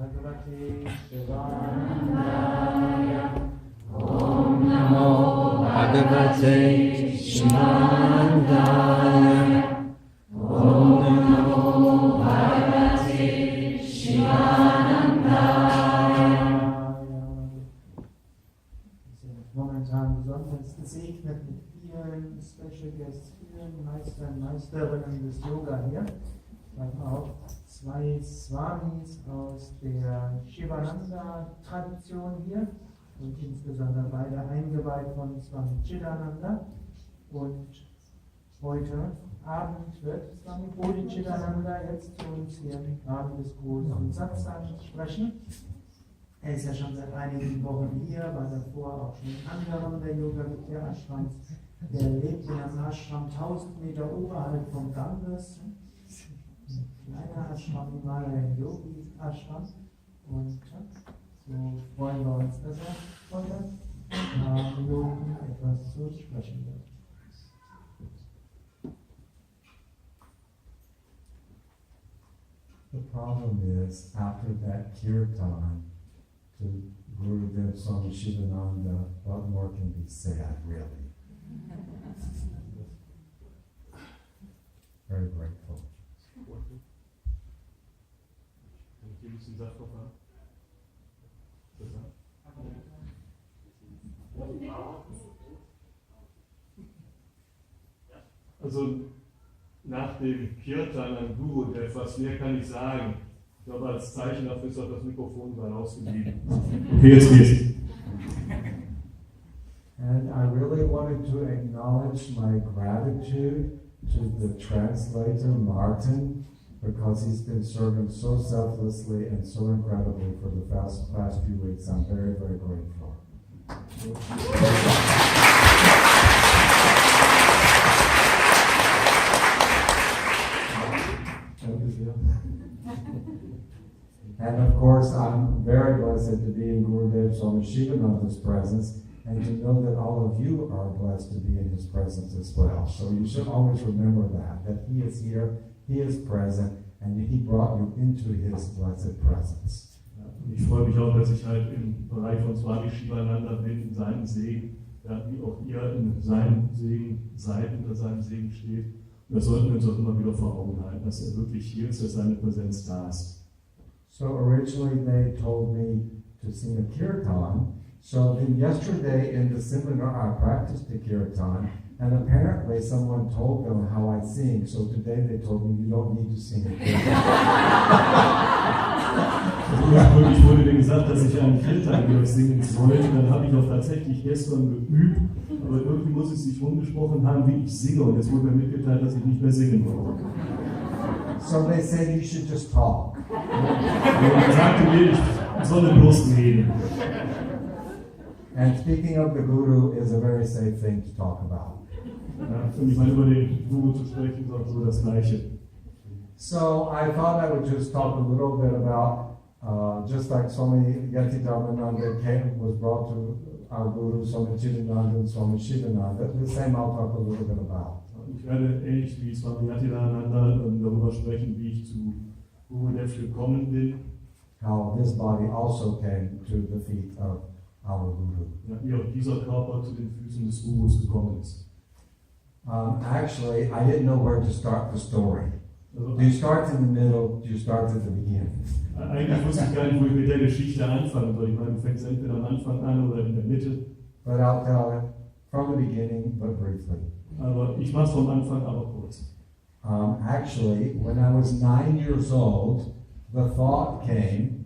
Bhagavate Sivananda. Om Namo Bhagavate Sivananda. Om Namo Bhagavate Chidananda. Wir sind momentan besonders gesegnet mit vielen Special Guests, vielen Meistern, Meisterinnen des Yoga hier. Wir haben auch zwei Swamis aus der Sivananda-Tradition hier und insbesondere beide eingeweiht von Swami Chidananda. Und heute Abend wird Swami Bodhichitananda jetzt zu uns hier im Rahmen des großen Satsang sprechen. Er ist ja schon seit einigen Wochen hier, war davor auch schon in anderen der Yoga-Vidya-Ashrams. Er lebt in einem Ashram 1000 Meter oberhalb vom Ganges. Kleiner Ashram, Himalaya Yogi Ashram. Und so freuen wir uns, dass er heute Minuten etwas zu sprechen wird. The problem is, after that kirtan to Gurudev Swami Chidananda, what more can be said, really? Very grateful. Also nach dem Kirtan an Gurudev, was mehr kann ich sagen? Ich glaube, als Zeichen dafür ist auch das Mikrofon mal ausgegeben. Okay, jetzt geht's. And I really wanted to acknowledge my gratitude to the translator, Martin, because he's been serving so selflessly and so incredibly for the past few weeks. I'm very, very grateful. And of course, I'm very blessed to be in Gurudev Swami Sivananda's presence, and to know that all of you are blessed to be in his presence as well. So you should always remember that he is here, he is present, and he brought you into his blessed presence. Ich freue mich auch, dass ich halt im Bereich von Swami Sivananda bin, in seinem Segen, ja, wie auch ihr in seinem Segen seid, unter seinem Segen steht. Und das sollten wir uns auch immer wieder vor Augen halten, dass er wirklich hier ist, dass seine Präsenz da ist. So originally they told me to sing a kirtan. So then yesterday in the seminar I practiced the kirtan, and apparently someone told them how I sing. So today they told me you don't need to sing a kirtan. Ursprünglich wurde mir gesagt, dass ich einen Kirtan singen sollte. Dann habe ich auch tatsächlich gestern geübt, aber irgendwie muss es sich rumgesprochen haben, wie ich singe. Und jetzt wurde mir mitgeteilt, dass ich nicht mehr singen brauche. So they said you should just talk. Er sagte mir, ich solle bloß reden. And speaking of the Guru is a very safe thing to talk about. Ja, und ich meine, über den Guru zu sprechen, ist auch so das Gleiche. So I thought I would just talk a little bit about, just like Swami Yatidharmananda was brought to our Guru, Swami Chidananda and Swami Sivananda, the same I'll talk a little bit about. Ich werde ähnlich wie Swami Chidananda darüber sprechen, wie ich zu Gurudev gekommen bin. How this body also came to the feet of our Guru. Ja, wie auch dieser Körper zu den Füßen des Gurus gekommen ist. Actually, I didn't know where to start the story. Also, Do you start in the middle? Do you start at the beginning? Eigentlich wusste ich gar nicht, wo ich mit der Geschichte anfangen soll. Ich meine, du fängst entweder am Anfang an oder in der Mitte. But I'll tell it from the beginning, but briefly. Aber ich mache es vom Anfang, aber kurz. Actually, when I was 9 years old, the thought came,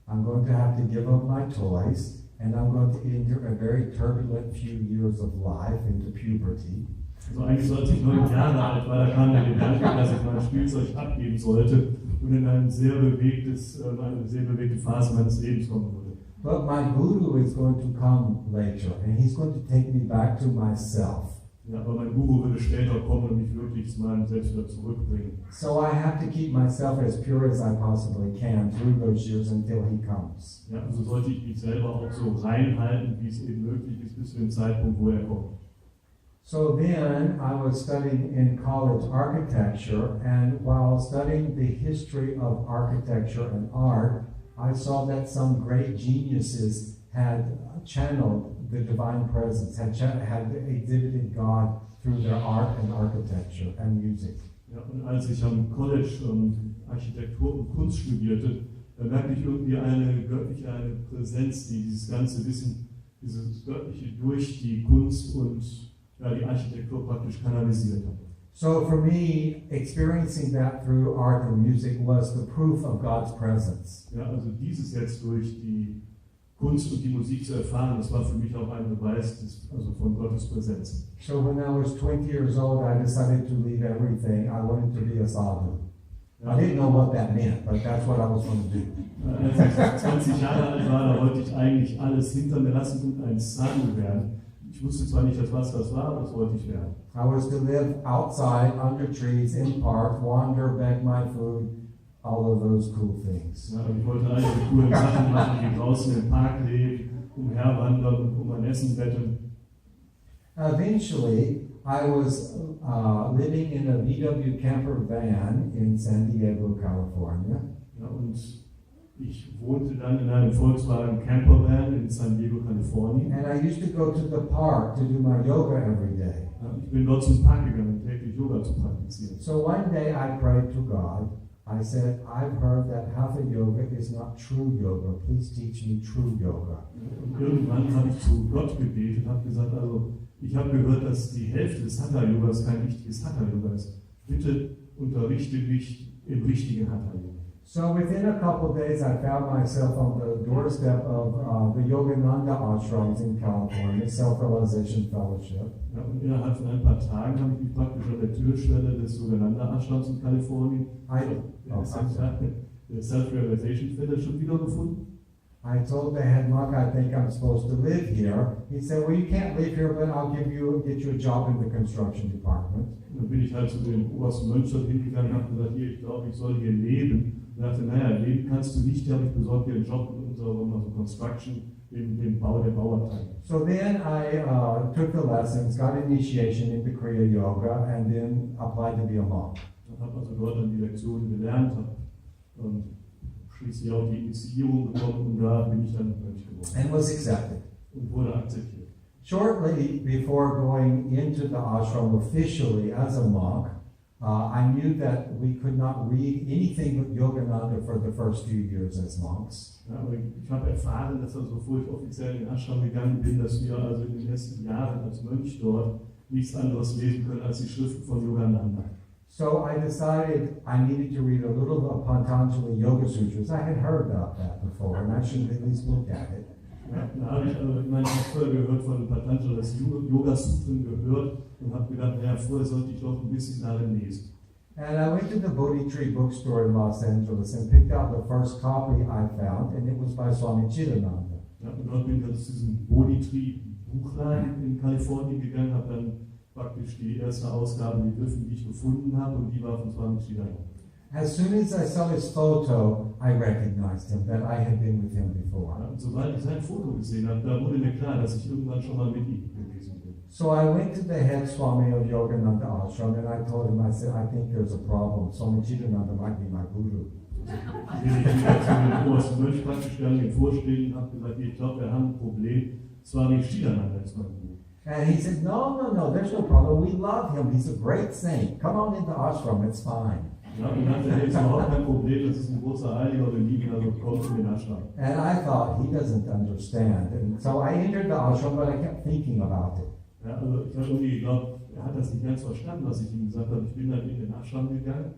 I'm going to have to give up my toys, and I'm going to enter a very turbulent few years of life into puberty. Also eigentlich so, als ich 9 Jahre alt war, da kam der Gedanke, dass ich mein Spielzeug abgeben sollte und in eine sehr bewegte Phase meines Lebens kommen würde. But my Guru is going to come later, and he's going to take me back to myself. Ja, aber mein Guru würde später kommen und mich wirklich zu meinem Selbst wieder zurückbringen. So I have to keep myself as pure as I possibly can through those years until he comes. Ja, also sollte ich mich selber auch so reinhalten, wie es eben möglich ist, bis zu dem Zeitpunkt, wo er kommt. So then I was studying in college architecture, and while studying the history of architecture and art, I saw that some great geniuses had channeled the divine presence, had exhibited God through their art and architecture and music. Ja, und als ich am College Architektur und Kunst studierte, da merkte ich irgendwie eine göttliche Präsenz, die dieses ganze Wissen, dieses Göttliche durch die Kunst und die Architektur praktisch kanalisiert hat. So for me, experiencing that through art and music was the proof of God's presence. Ja, also dieses jetzt durch die Kunst und die Musik zu erfahren, das war für mich auch ein Beweis von Gottes Präsenz. So when I was 20 years old, I decided to leave everything. I wanted to be a sadhu. I didn't know what that meant, but that's what I was going to do. Als ich 20 Jahre alt war, da wollte ich eigentlich alles hinter mir lassen und ein Sadhu werden. Ich wusste zwar nicht, was das war, aber das wollte ich werden. I was to live outside, under trees, in parks, wander, beg my food, all of those cool things. Ja, und ich wollte all diese coolen Sachen machen, wie draußen im Park leben, umherwandern und um mein Essen betteln. Eventually, I was living in a VW camper van in San Diego, California. Ja, und ich wohnte dann in einem Volkswagen Campervan in San Diego, Kalifornien. And I used to go to the park to do my yoga every day. Ja, ich bin dort zum Park gegangen, täglich Yoga zu praktizieren. So one day I prayed to God. I said, I've heard that Hatha yoga is not true yoga. Please teach me true yoga. Und irgendwann habe ich zu Gott gebetet und habe gesagt, also ich habe gehört, dass die Hälfte des Hatha-Yogas kein richtiges Hatha-Yoga ist. Bitte unterrichte mich im richtigen Hatha-Yoga. So within a couple of days, I found myself on the doorstep of the Yogananda Ashrams in California, Self-Realization Fellowship. Ja, und innerhalb von ein paar Tagen habe ich mich praktisch an der Türschwelle des Sivananda Ashrams in Kalifornien, der Self-Realization Fellowship, wiedergefunden. I told the head monk I think I'm supposed to live here. He said, well, you can't live here, but I'll get you a job in the construction department. Und dann bin ich halt zu dem obersten Mönch dort hingegangen und habe gesagt, hier, ich glaube, ich soll hier leben. Und er dachte, naja, leben kannst du nicht, aber ich besorge dir einen Job in unserer Construction, dem Bau der Bauabteilung. So then I took the lessons, got initiation into Kriya Yoga, and then applied to be a monk. Ich habe also dort dann die Lektionen gelernt, habe schließlich auch die Initiierung bekommen und da bin ich dann Mönch geworden. And was accepted. Und wurde akzeptiert. Shortly before going into the ashram officially as a monk, I knew that we could not read anything but Yogananda for the first few years as monks. Ja, aber ich habe erfahren, dass also, bevor ich offiziell in den Ashram gegangen bin, dass wir also in den ersten Jahren als Mönch dort nichts anderes lesen können als die Schriften von Yogananda. So I decided I needed to read a little of Patanjali Yoga Sutras. I had heard about that before, and I should at least look at it. Ja, da habe ich also, ich meine, ich habe vorher gehört von Patanjali, das Yoga-Sutren gehört und habe gedacht, naja, vorher sollte ich doch ein bisschen darin lesen. And I went to the Bodhitree bookstore in Los Angeles and picked out the first copy I found, and it was by Swami Chidananda. Ja, und dort bin ich also zu diesem Bodhitree-Buchlein in Kalifornien gegangen, habe dann praktisch die erste Ausgabe gegriffen, die ich gefunden habe, und die war von Swami Chidananda. As soon as I saw his photo, I recognized him, that I had been with him before. Ja, und sobald ich sein Foto gesehen habe, da wurde mir klar, dass ich irgendwann schon mal mit ihm gewesen bin. So I went to the head Swami of Yogananda Ashram and I told him, I said, I think there's a problem. Swami Chidananda might be my guru. Bin ich wieder zu dem obersten Mönch praktisch gegangen, dem Vorstehen, und habe gesagt, ich glaube, wir haben ein Problem. Swami Chidananda ist mein Guru. And he said, no, there's no problem. We love him. He's a great saint. Come on into ashram, it's fine. Ja, und dann hat er jetzt überhaupt kein Problem, das ist ein großer Heiliger, wir lieben, also kommt in den Ashram. And I thought, he doesn't understand. And so I entered the ashram, but I kept thinking about it. Ja, also ich habe irgendwie geglaubt, er hat das nicht ganz verstanden, was ich ihm gesagt habe. Ich bin dann in den Ashram gegangen.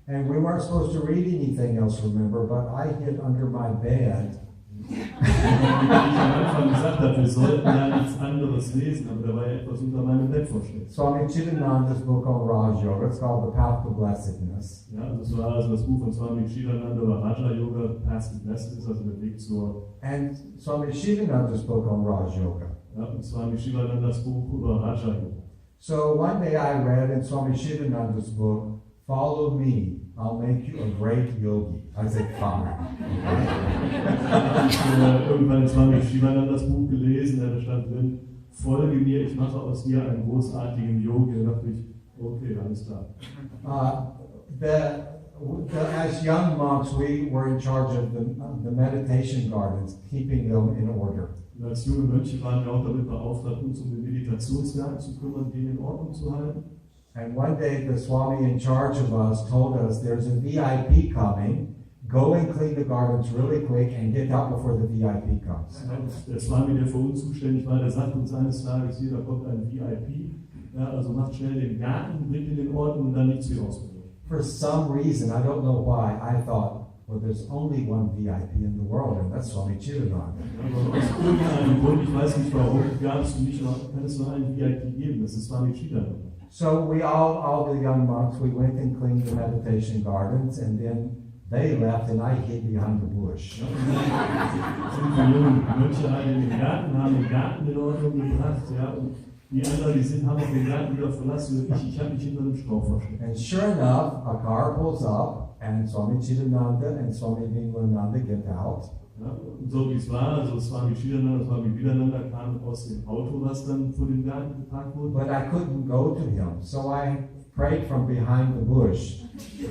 And we weren't supposed to read anything else, remember, but I hid under my bed. Wie ich am Anfang gesagt habe, wir sollten ja nichts anderes lesen, aber da war ja etwas unter meinem Bett versteckt. Swami Chidananda's book on Raj Yoga, it's called The Path to Blessedness. Ja, also es war also das Buch von Swami Chidananda über Raja Yoga, Path to Blessedness, also der Weg zur. And Swami Shivananda's book on Raj Yoga. Ja, und Swami Shivanandas Buch über Raja Yoga. So one day I read in Swami Shivananda's book, "Follow me, I'll make you a great yogi." I said, fine. Ich habe irgendwann in Swami Shivanandas Buch gelesen, da stand drin, folge mir, ich mache aus dir einen großartigen Yogi. Da dachte ich, okay, alles klar. as young monks, we were in charge of the meditation gardens, keeping them in order. Und als junge Mönche waren wir auch damit beauftragt, uns um den Meditationsgarten zu kümmern, den in Ordnung zu halten. And one day the Swami in charge of us told us there's a VIP coming. Go and clean the gardens really quick and get out before the VIP comes. Und der Swami, der für uns zuständig war, der sagt uns eines Tages, hier, da kommt ein VIP. Ja, also macht schnell den Garten, bringt ihn in Ordnung und dann nichts wie ausprobiert. For some reason, I don't know why, I thought, well, there's only one VIP in the world, and that's Swami Chidananda. Aber aus irgendeinem Grund, ich weiß nicht warum, kann es nur einen VIP geben, das ist Swami Chidananda. So we all the young monks, we went and cleaned the meditation gardens, and then they left, and I hid behind the bush. Sind die jungen Mönche alle in den Garten, haben den Garten in Ordnung gebracht, ja, und die anderen, haben auch den Garten wieder verlassen und ich habe mich hinter dem Strauch versteckt. And sure enough, a car pulls up, and Swami Chidananda and Swami Sivananda get out. Ja, und so wie es war, also Swami Chidananda und Swami Sivananda kamen aus dem Auto, was dann vor dem Garten geparkt wurde. But I couldn't go to him, so I prayed from behind the bush,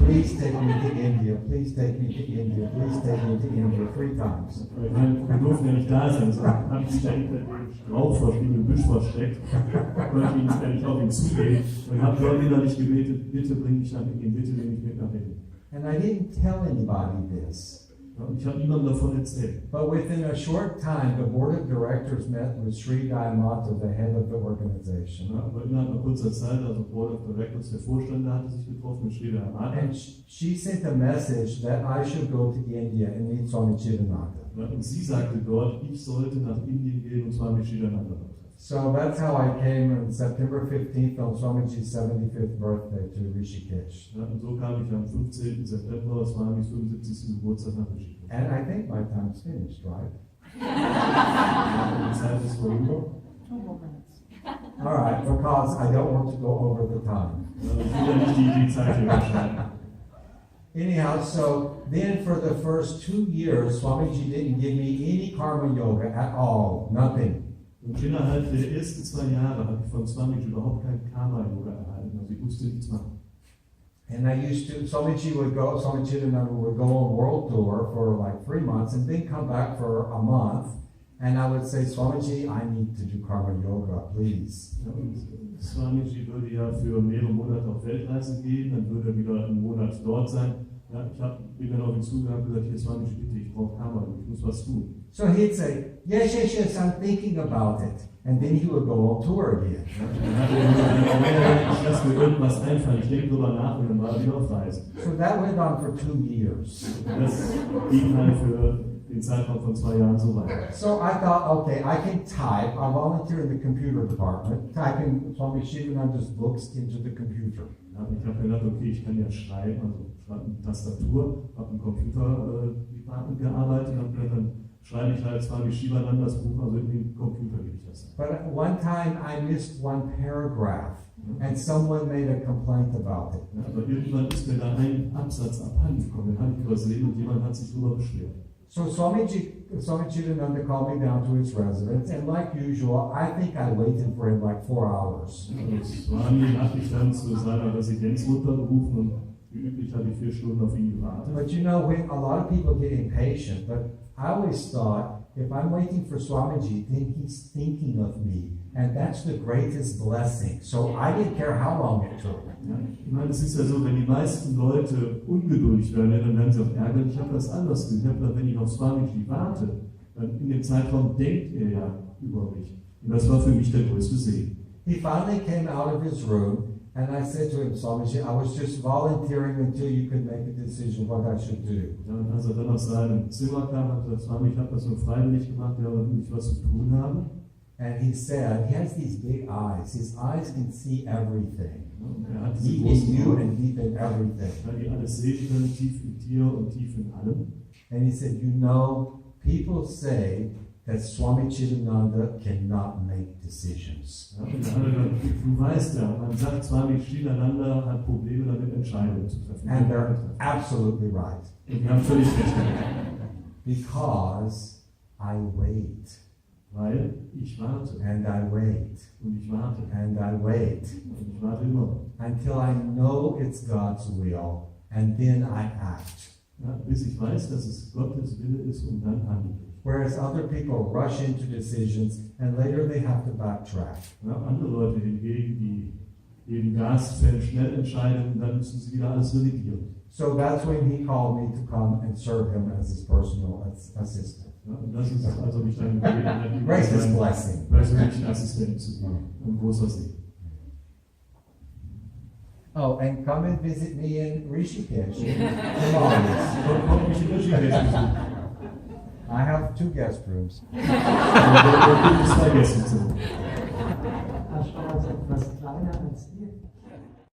please take me to India, please take me to India, please take me to India, 3 times. Wir durften ja nicht da sein, so habe ich mich da hinter dem Strauch im Büsch versteckt, konnte nicht auf ihn zugehen und habe dort innerlich gebetet, bitte bring mich nach Indien, bitte bring mich mit nach Indien. And I didn't tell anybody this. Und ich habe niemandem davon erzählt. But within a short time, the board of directors met with Chidananda, the head of the organization. Ja, aber innerhalb einer kurzer Zeit, also Board of Directors, der Vorstand, der hatte sich getroffen mit Chidananda. And she sent a message that I should go to India and meet Swami Chidananda. Ja, und sie sagte dort, ich sollte nach Indien gehen und zwar mit Chidananda. So that's how I came on September 15th on Swamiji's 75th birthday to Rishikesh. Ja, und so kam ich am 15. September, Swamis 75. Geburtstag nach Rishikesh. And I think my time's finished, right? Die Zeit ist vorüber. 2 more minutes. All right, because I don't want to go over the time. Ich will ja nicht die Zeit überschreiten. Anyhow, so then for the first 2 years, Swamiji didn't give me any karma yoga at all, nothing. Und innerhalb der ersten 2 Jahre habe ich von Swamiji überhaupt kein Karma-Yoga erhalten. Also ich musste nichts machen. And I used to, Swami Chidananda would go on world tour for like 3 months and then come back for a month. And I would say, Swamiji, I need to do karma yoga, please. Ja, und Swamiji würde ja für mehrere Monate auf Weltreise gehen, dann würde er wieder einen Monat dort sein. Ja, bin dann auf ihn zugegangen und gesagt, hier Swamiji, bitte, ich brauche Karma, ich muss was tun. So he'd say, yes, I'm thinking about it. And then he would go on tour again. Ich lasse mir irgendwas einfallen, ich denke drüber nach und dann war er wieder auf Reise. So that went on for 2 years. Das ging halt für den Zeitraum von 2 Jahren so weiter. So I thought, okay, I can type. I volunteer in the computer department, typing Swami Shivananda's books into the computer. Ja, ich habe gedacht, okay, ich kann ja schreiben, also eine Tastatur, habe im Computer-Department gearbeitet, habe gedacht, dann schreibe ich halt Swami Sivanandas Buch, also in den Computer gebe ich das. But at one time I missed one paragraph, and someone made a complaint about it. Ja, aber irgendwann ist mir da ein Absatz abhanden gekommen, den habe ich übersehen und jemand hat sich darüber beschwert. So Swami Chidananda called me down to his residence, and like usual, I think I waited for him like 4 hours. Und Swami hat mich dann zu seiner Residenzmutter gerufen und wie üblich habe ich 4 Stunden auf ihn gewartet. But you know, when a lot of people get impatient, but I always thought, if I'm waiting for Swamiji, then he's thinking of me. And that's the greatest blessing. So I didn't care how long it took. Ja, ich meine, es ist ja so, wenn die meisten Leute ungeduldig werden, dann werden sie auch ärgern. Ich habe das anders gesehen. Ich habe gedacht, wenn ich auf Swamiji warte, dann in dem Zeitraum denkt er ja über mich. Und das war für mich der größte Segen. He finally came out of his room, and I said to him, Swamiji, I was just volunteering until you could make a decision what I should do. Ja, und als er dann aus seinem Zimmer kam, hat er gesagt, Swami, ich habe das nur freiwillig gemacht, ja, damit ich was zu tun habe. And he said, he has these big eyes. His eyes can see everything. Er hat diese Deep in großen you Augen, and deep in everything. weil die alles sehen können, tief im Tier und tief in allem. And he said, you know, people say that Swami Chidananda cannot make decisions. Ja, und dann hat er gesagt, du weißt ja, man sagt, Swami Chidananda hat Probleme damit, Entscheidungen zu treffen. And they're absolutely right. Und wir haben völlig recht. Because I wait. Weil ich warte. And I wait. Und ich warte. And I wait. Und ich warte immer. Until I know it's God's will. and then I act. Ja, bis ich weiß, dass es Gottes Wille ist und dann handle ich. Whereas other people rush into decisions and later they have to backtrack. Ja, andere Leute hingegen, die geben Gas, fällen schnell Entscheidungen und dann müssen sie wieder alles revidieren. So that's when he called me to come and serve him as his personal assistant. Ja, und das ist also mich dann gebeten, Gracious blessing. persönlichen Assistenten zu sein. Ein großer Segen. Oh, and come and visit me in Rishikesh, Himalaya. Kommt mich in Rishikesh besuchen. I have 2 guest rooms. Da gibt es 2 Gästezimmer.